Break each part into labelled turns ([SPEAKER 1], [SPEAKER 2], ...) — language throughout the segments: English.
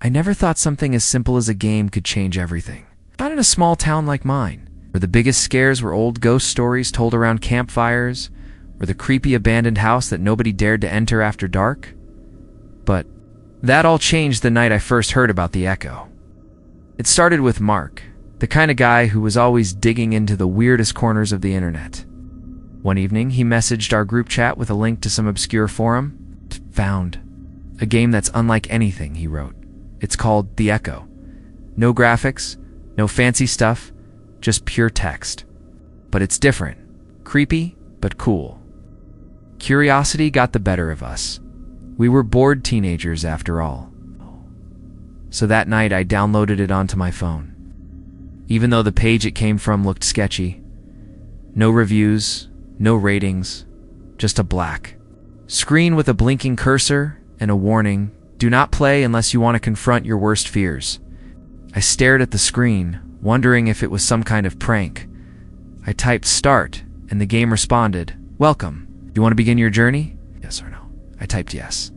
[SPEAKER 1] I never thought something as simple as a game could change everything. Not in a small town like mine, where the biggest scares were old ghost stories told around campfires, or the creepy abandoned house that nobody dared to enter after dark. But that all changed the night I first heard about the echo. It started with Mark, the kind of guy who was always digging into the weirdest corners of the internet. One evening, he messaged our group chat with a link to some obscure forum. Found a game that's unlike anything, he wrote. It's called The Echo. No graphics, no fancy stuff, just pure text. But it's different. Creepy, but cool. Curiosity got the better of us. We were bored teenagers after all. So that night I downloaded it onto my phone. Even though the page it came from looked sketchy. No reviews, no ratings, just a black screen with a blinking cursor and a warning, do not play unless you want to confront your worst fears. I stared at the screen, wondering if it was some kind of prank. I typed start, and the game responded, welcome. You want to begin your journey? Yes or no? I typed yes.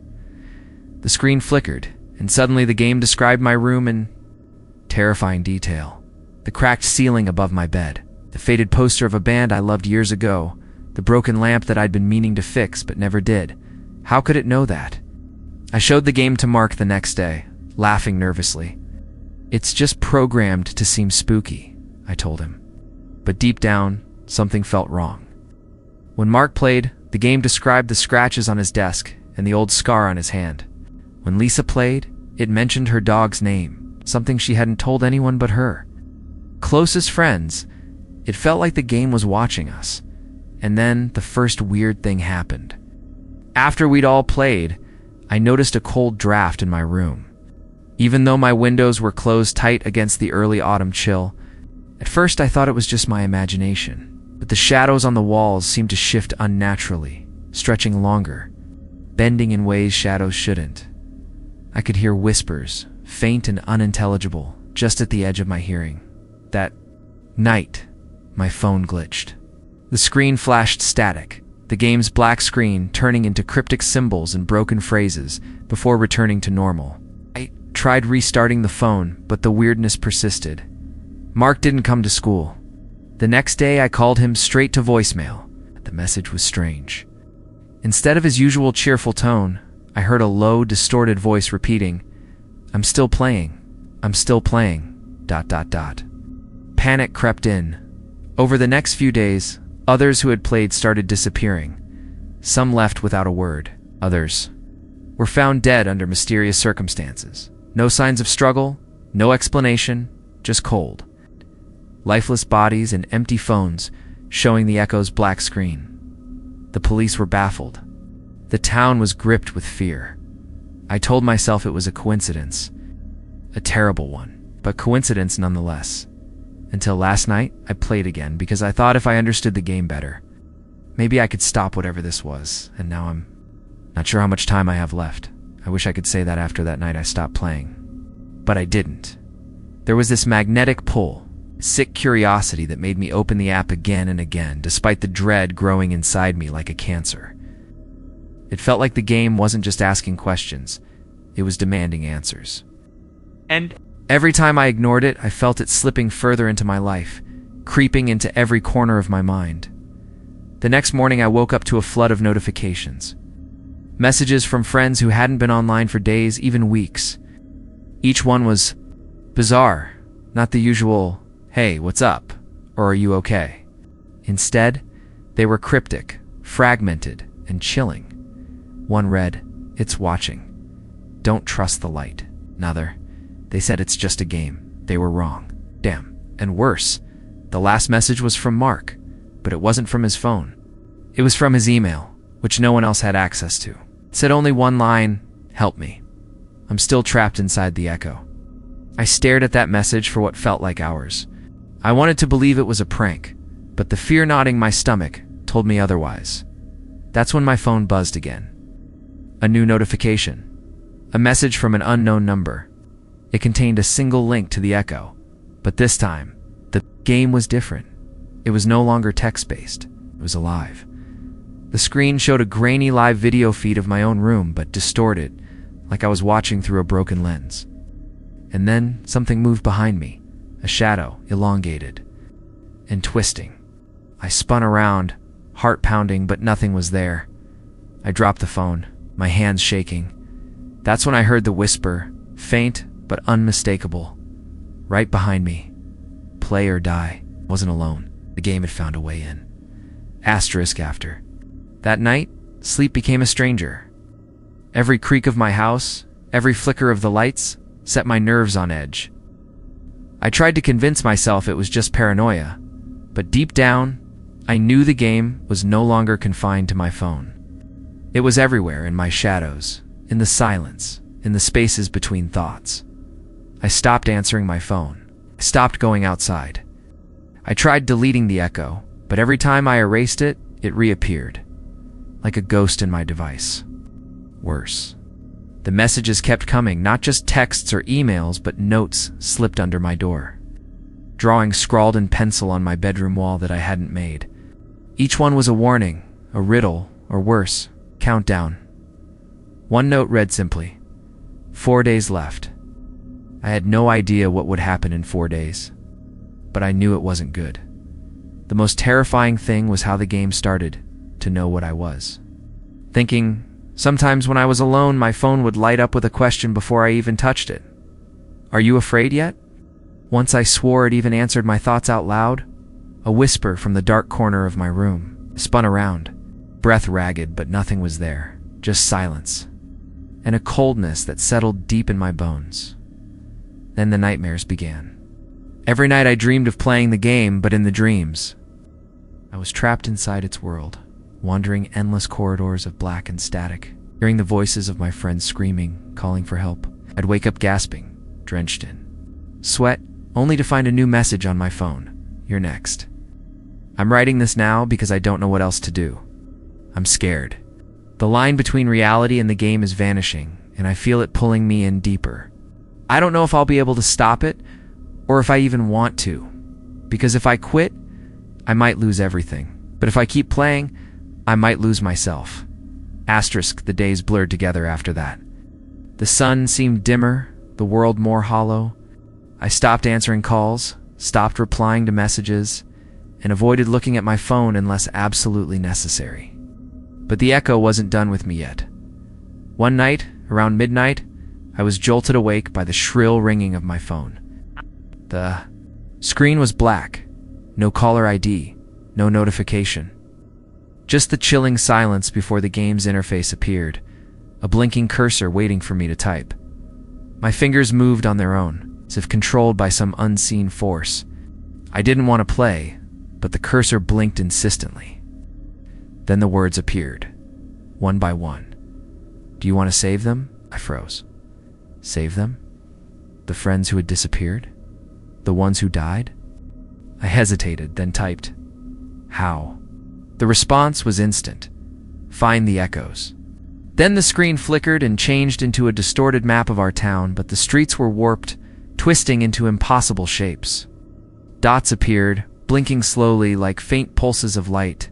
[SPEAKER 1] The screen flickered, and suddenly the game described my room in terrifying detail. The cracked ceiling above my bed, the faded poster of a band I loved years ago, the broken lamp that I'd been meaning to fix but never did. How could it know that? I showed the game to Mark the next day, laughing nervously. It's just programmed to seem spooky, I told him. But deep down, something felt wrong. When Mark played, the game described the scratches on his desk and the old scar on his hand. When Lisa played, it mentioned her dog's name, something she hadn't told anyone but her. Closest friends, it felt like the game was watching us. And then the first weird thing happened. After we'd all played, I noticed a cold draft in my room. Even though my windows were closed tight against the early autumn chill, at first I thought it was just my imagination. But the shadows on the walls seemed to shift unnaturally, stretching longer, bending in ways shadows shouldn't. I could hear whispers, faint and unintelligible, just at the edge of my hearing. That night, my phone glitched. The screen flashed static, the game's black screen turning into cryptic symbols and broken phrases before returning to normal. I tried restarting the phone, but the weirdness persisted. Mark didn't come to school. The next day, I called him straight to voicemail. The message was strange. Instead of his usual cheerful tone, I heard a low, distorted voice repeating, I'm still playing, Panic crept in. Over the next few days, others who had played started disappearing. Some left without a word. Others were found dead under mysterious circumstances. No signs of struggle, no explanation, just cold. Lifeless bodies and empty phones showing the echo's black screen. The police were baffled. The town was gripped with fear. I told myself it was a coincidence. A terrible one, but coincidence nonetheless. Until last night, I played again because I thought if I understood the game better, maybe I could stop whatever this was, and now I'm not sure how much time I have left. I wish I could say that after that night I stopped playing. But I didn't. There was this magnetic pull, sick curiosity that made me open the app again and again, despite the dread growing inside me like a cancer. It felt like the game wasn't just asking questions, it was demanding answers. And every time I ignored it, I felt it slipping further into my life, creeping into every corner of my mind. The next morning, I woke up to a flood of notifications. Messages from friends who hadn't been online for days, even weeks. Each one was bizarre, not the usual, hey, what's up? Or are you okay? Instead, they were cryptic, fragmented, and chilling. One read, it's watching. Don't trust the light. Another, they said it's just a game. They were wrong. Damn. And worse, the last message was from Mark, but it wasn't from his phone. It was from his email, which no one else had access to. It said only one line, help me. I'm still trapped inside the echo. I stared at that message for what felt like hours. I wanted to believe it was a prank, but the fear knotting my stomach told me otherwise. That's when my phone buzzed again. A new notification. A message from an unknown number. It contained a single link to the echo, but this time, the game was different. It was no longer text-based. It was alive. The screen showed a grainy live video feed of my own room, but distorted, like I was watching through a broken lens. And then something moved behind me, a shadow, elongated and twisting. I spun around, heart pounding, but nothing was there. I dropped the phone, my hands shaking. That's when I heard the whisper, faint but unmistakable, right behind me. Play or die. I wasn't alone. The game had found a way in. Asterisk after. That night, sleep became a stranger. Every creak of my house, every flicker of the lights, set my nerves on edge. I tried to convince myself it was just paranoia, but deep down, I knew the game was no longer confined to my phone. It was everywhere, in my shadows, in the silence, in the spaces between thoughts. I stopped answering my phone. I stopped going outside. I tried deleting the echo, but every time I erased it, it reappeared, like a ghost in my device. Worse. The messages kept coming, not just texts or emails, but notes slipped under my door. Drawings scrawled in pencil on my bedroom wall that I hadn't made. Each one was a warning, a riddle, or worse, countdown. One note read simply, 4 days left. I had no idea what would happen in 4 days, but I knew it wasn't good. The most terrifying thing was how the game started to know what I was. Thinking, sometimes when I was alone, my phone would light up with a question before I even touched it. Are you afraid yet? Once I swore it even answered my thoughts out loud. A whisper from the dark corner of my room. I spun around, breath ragged, but nothing was there, just silence, and a coldness that settled deep in my bones. Then the nightmares began. Every night I dreamed of playing the game, but in the dreams, I was trapped inside its world, wandering endless corridors of black and static, hearing the voices of my friends screaming, calling for help. I'd wake up gasping, drenched in sweat, only to find a new message on my phone. You're next. I'm writing this now because I don't know what else to do. I'm scared. The line between reality and the game is vanishing, and I feel it pulling me in deeper. I don't know if I'll be able to stop it, or if I even want to. Because if I quit, I might lose everything. But if I keep playing, I might lose myself. Asterisk, the days blurred together after that. The sun seemed dimmer, the world more hollow. I stopped answering calls, stopped replying to messages, and avoided looking at my phone unless absolutely necessary. But the echo wasn't done with me yet. One night, around midnight, I was jolted awake by the shrill ringing of my phone. The screen was black, no caller ID, no notification. Just the chilling silence before the game's interface appeared, a blinking cursor waiting for me to type. My fingers moved on their own, as if controlled by some unseen force. I didn't want to play, but the cursor blinked insistently. Then the words appeared, one by one. Do you want to save them? I froze. Save them? The friends who had disappeared? The ones who died? I hesitated, then typed, how? The response was instant. Find the echoes. Then the screen flickered and changed into a distorted map of our town, but the streets were warped, twisting into impossible shapes. Dots appeared, blinking slowly like faint pulses of light.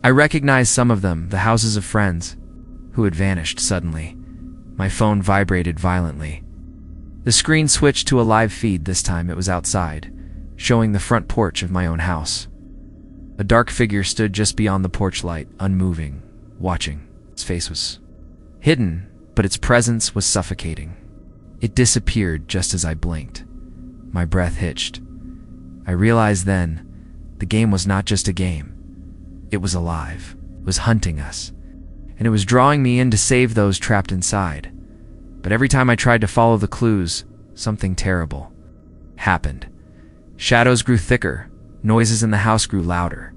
[SPEAKER 1] I recognized some of them, the houses of friends, who had vanished suddenly. My phone vibrated violently. The screen switched to a live feed. This time it was outside, showing the front porch of my own house. A dark figure stood just beyond the porch light, unmoving, watching. Its face was hidden, but its presence was suffocating. It disappeared just as I blinked. My breath hitched. I realized then, the game was not just a game. It was alive, it was hunting us, and it was drawing me in to save those trapped inside. But every time I tried to follow the clues, something terrible happened. Shadows grew thicker, noises in the house grew louder.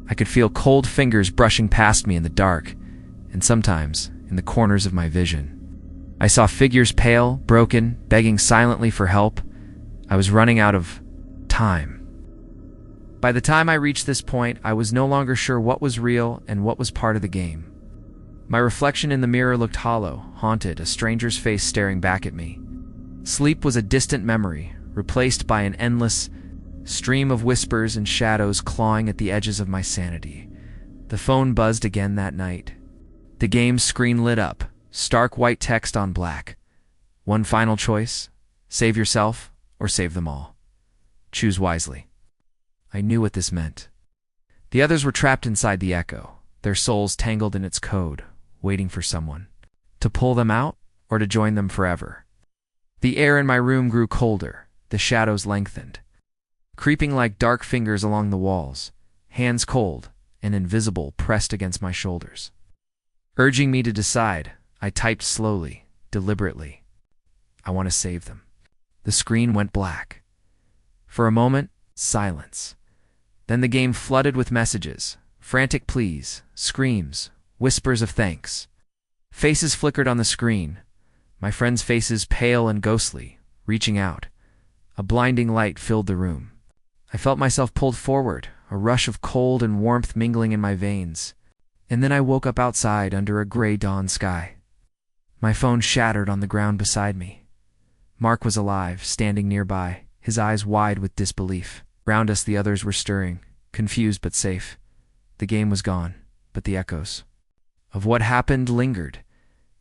[SPEAKER 1] I could feel cold fingers brushing past me in the dark, and sometimes in the corners of my vision. I saw figures pale, broken, begging silently for help. I was running out of time. By the time I reached this point, I was no longer sure what was real and what was part of the game. My reflection in the mirror looked hollow, haunted, a stranger's face staring back at me. Sleep was a distant memory, replaced by an endless stream of whispers and shadows clawing at the edges of my sanity. The phone buzzed again that night. The game's screen lit up, stark white text on black. One final choice, Save yourself or save them all. Choose wisely. I knew what this meant. The others were trapped inside the echo, their souls tangled in its code, waiting for someone to pull them out or to join them forever. The air in my room grew colder, the shadows lengthened, creeping like dark fingers along the walls, hands cold and invisible pressed against my shoulders. Urging me to decide, I typed slowly, deliberately. I want to save them. The screen went black. For a moment, silence. Then the game flooded with messages, frantic pleas, screams, whispers of thanks. Faces flickered on the screen, my friends' faces pale and ghostly, reaching out. A blinding light filled the room. I felt myself pulled forward, a rush of cold and warmth mingling in my veins. And then I woke up outside under a gray dawn sky. My phone shattered on the ground beside me. Mark was alive, standing nearby, his eyes wide with disbelief. Round us the others were stirring, confused but safe. The game was gone, but the echoes of what happened lingered,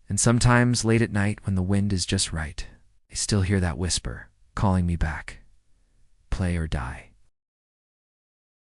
[SPEAKER 1] and sometimes late at night when the wind is just right, I still hear that whisper, calling me back. Play or die.